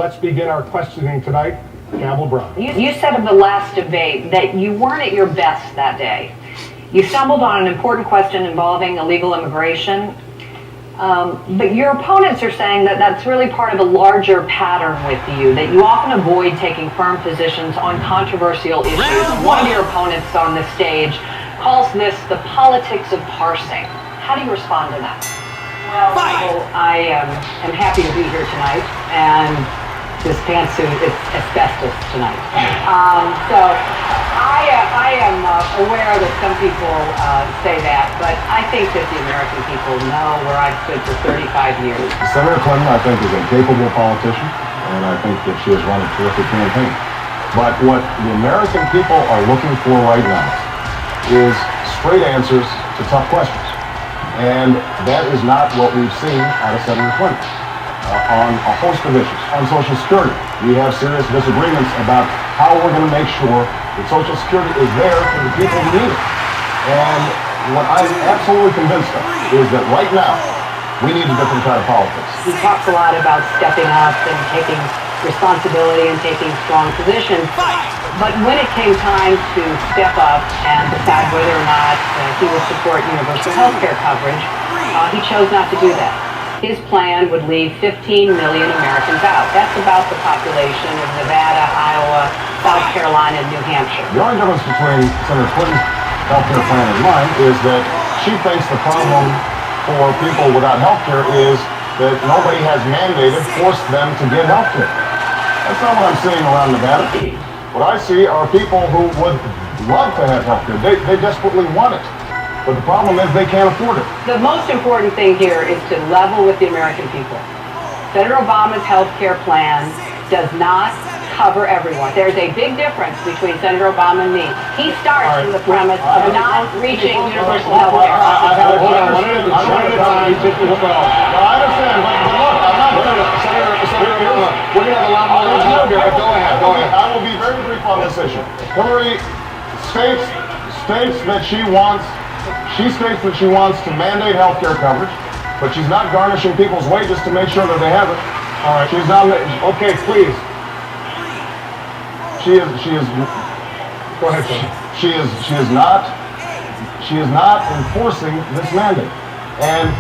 let's begin our questioning tonight. Campbell Brown. You said of the last debate that you weren't at your best that day. You stumbled on an important question involving illegal immigration, but your opponents are saying that that's really part of a larger pattern with you, that you often avoid taking firm positions on controversial issues. One of your opponents on the stage calls this the politics of parsing. How do you respond to that? Well, I am happy to be here tonight, and this pantsuit is asbestos tonight. So I am aware that some people say that, but I think that the American people know where I've stood for 35 years. Senator Clinton, I think, is a capable politician, and I think that she has run a terrific campaign. But what the American people are looking for right now is straight answers to tough questions. And that is not what we've seen out of Senator Clinton. On a host of issues. On Social Security, we have serious disagreements about how we're going to make sure that Social Security is there for the people who need it. And what I'm absolutely convinced of is that right now, we need a different kind of politics. He talks a lot about stepping up and taking responsibility and taking strong positions. But when it came time to step up and decide whether or not he would support universal health care coverage, he chose not to do that. His plan would leave 15 million Americans out. That's about the population of Nevada, Iowa, South Carolina, and New Hampshire. The only difference between Senator Clinton's health care plan and mine is that she thinks the problem for people without health care is that nobody has forced them to get health care. That's not what I'm seeing around Nevada. What I see are people who would love to have health care. They desperately want it. But the problem is they can't afford it. The most important thing here is to level with the American people. Senator Obama's health care plan does not cover everyone. There's a big difference between Senator Obama and me. He starts from the premise of not reaching universal health care. I understand, but look, I'm not going to... Senator, we're going to have a lot more time here. Go ahead. I will be very brief on this issue. Hillary states that she wants to mandate health care coverage, but she's not garnishing people's wages to make sure that they have it. All right. She's not. Okay, please. She is. Go ahead, sir. She is not enforcing this mandate, and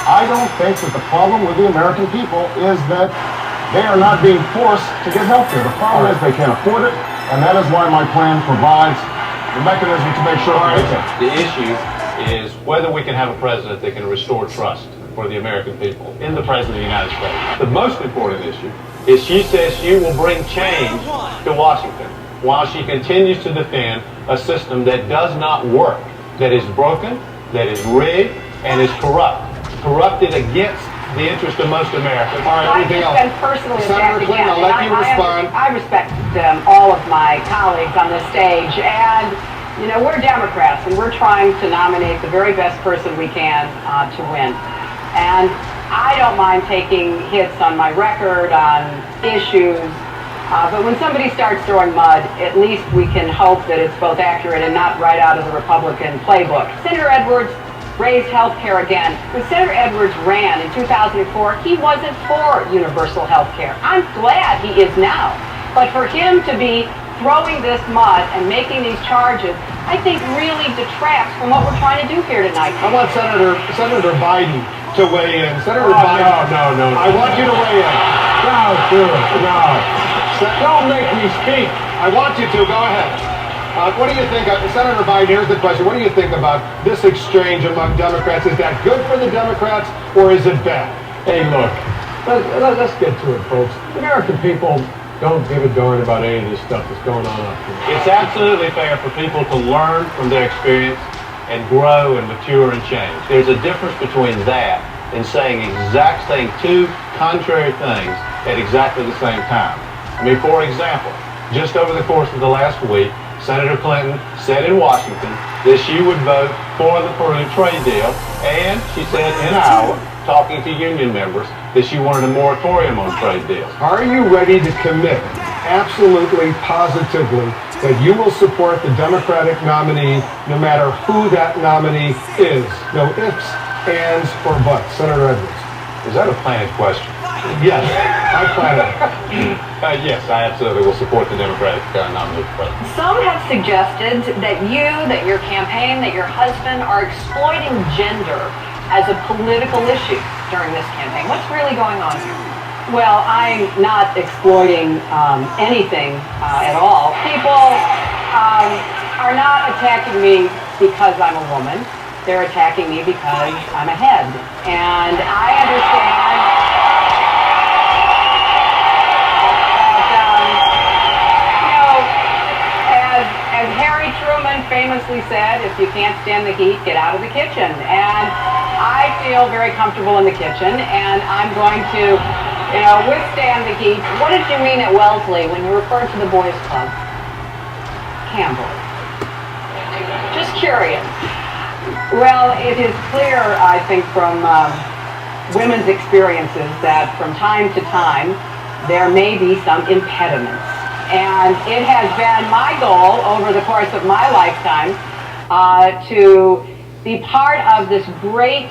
I don't think that the problem with the American people is that they are not being forced to get health care. The problem is they can't afford it, and that is why my plan provides the mechanism to make sure they can. The issue is whether we can have a president that can restore trust for the American people in the President of the United States. The most important issue is she says she will bring change to Washington while she continues to defend a system that does not work, that is broken, that is rigged, and is corrupted against the interest of most Americans. All right, anything else? Personally Senator Clinton, I'll let you respond. I respect all of my colleagues on this stage, and you know, we're Democrats, and we're trying to nominate the very best person we can to win. And I don't mind taking hits on my record, on issues, but when somebody starts throwing mud, at least we can hope that it's both accurate and not right out of the Republican playbook. Senator Edwards raised health care again. When Senator Edwards ran in 2004, he wasn't for universal health care. I'm glad he is now. But for him to be throwing this mud and making these charges, I think really detracts from what we're trying to do here tonight. I want Senator Biden to weigh in. Senator Biden. No. I want you to weigh in. No. Don't make me speak. I want you to. Go ahead. What do you think, Senator Biden, here's the question. What do you think about this exchange among Democrats? Is that good for the Democrats or is it bad? Hey, look, let's get to it, folks. The American people don't give a darn about any of this stuff that's going on up here. It's absolutely fair for people to learn from their experience and grow and mature and change. There's a difference between that and saying two contrary things at exactly the same time. I mean, for example, just over the course of the last week, Senator Clinton said in Washington that she would vote for the Peru trade deal, and she said in Iowa, talking to union members, that she wanted a moratorium on trade deals. Are you ready to commit absolutely, positively, that you will support the Democratic nominee no matter who that nominee is? No ifs, ands, or buts. Senator Edwards. Is that a planted question? Yes, I plan it. Yes, I absolutely will support the Democratic nominee for president. Some have suggested that your campaign, that your husband are exploiting gender as a political issue during this campaign. What's really going on here? Well, I'm not exploiting anything at all. People are not attacking me because I'm a woman. They're attacking me because I'm a head. And I understand that, as Harry Truman famously said, if you can't stand the heat, get out of the kitchen. And I feel very comfortable in the kitchen, and I'm going to withstand the heat. What did you mean at Wellesley when you referred to the boys' club? Campbell. Just curious. Well, it is clear, I think, from women's experiences that from time to time there may be some impediments. And it has been my goal over the course of my lifetime to be part of this great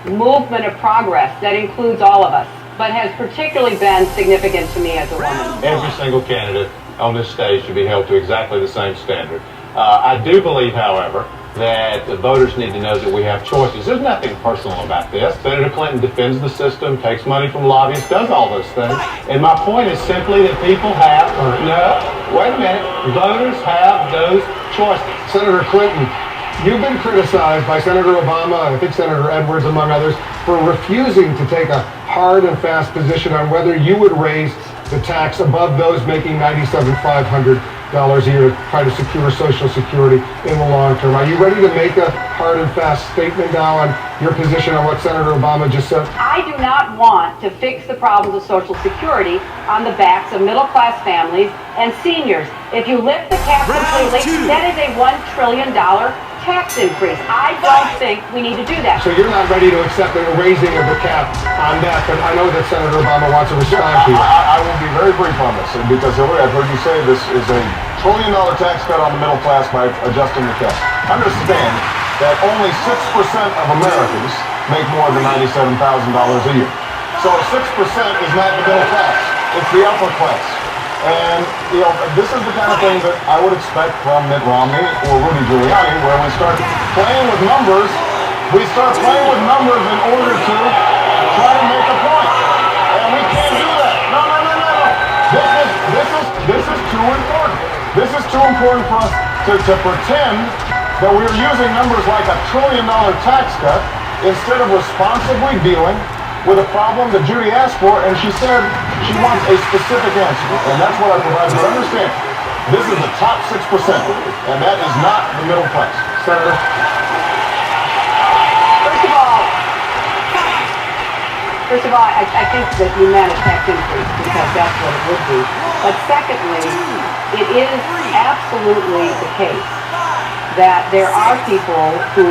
movement of progress that includes all of us, but has particularly been significant to me as a woman. Every single candidate on this stage should be held to exactly the same standard. I do believe, however, that the voters need to know that we have choices. There's nothing personal about this. Senator Clinton defends the system, takes money from lobbyists, does all those things. And my point is simply that people have, voters have those choices. Senator Clinton, you've been criticized by Senator Obama, I think Senator Edwards, among others, for refusing to take a hard and fast position on whether you would raise the tax above those making $97,500 a year to try to secure Social Security in the long term. Are you ready to make a hard and fast statement now on your position on what Senator Obama just said? I do not want to fix the problems of Social Security on the backs of middle-class families and seniors. If you lift the cap completely, that is a $1 trillion tax increase. I don't think we need to do that. So you're not ready to accept a raising of the cap on that, but I know that Senator Obama wants to respond to you. I will be very brief on this, because Hillary, I've heard you say this is a $1 trillion tax cut on the middle class by adjusting the cap. Understand that only 6% of Americans make more than $97,000 a year. So 6% is not the middle class, it's the upper class. And, this is the kind of thing that I would expect from Mitt Romney or Rudy Giuliani, where we start playing with numbers. We start playing with numbers in order to try to make a point. And we can't do that. No. This is too important. This is too important for us to pretend that we're using numbers like a $1 trillion tax cut instead of responsibly dealing with a problem that Judy asked for, and she said she wants a specific answer, and that's what I provide. But understand, this is the top 6%, and that is not the middle class. Senator? First of all, I think that you meant a tax increase because that's what it would be. But secondly, it is absolutely the case that there are people who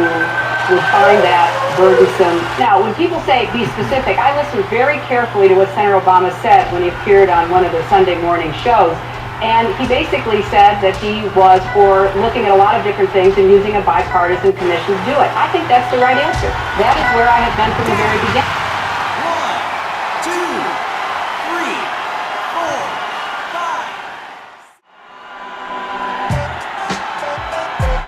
would find that burdensome. Now, when people say be specific, I listened very carefully to what Senator Obama said when he appeared on one of the Sunday morning shows. And he basically said that he was for looking at a lot of different things and using a bipartisan commission to do it. I think that's the right answer. That is where I have been from the very beginning.